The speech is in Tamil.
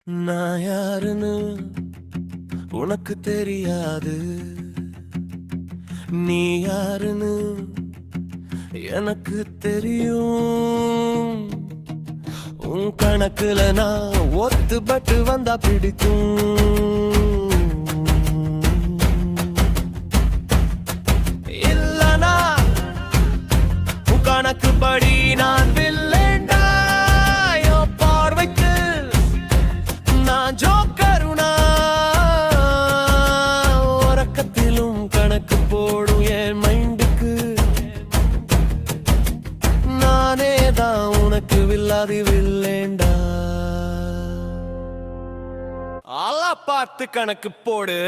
நான் யாருன்னு உனக்கு தெரியாது, நீ யாருன்னு எனக்கு தெரியும். உன் கணக்குல நான் ஒத்துப்பட்டு வந்தா பிடிக்கும். இல்லனா உன் கணக்குப்படி நான் வில்லேண்டா. என் பார்வைக்கு நான் ஜோக்கருனா. உறக்கத்திலும் கணக்கு போடும் என் மைண்டுக்கு. நானே தான் உனக்கு வில்லாதி வில்லேண்டா. ஆளா பார்த்து கணக்கு போடு.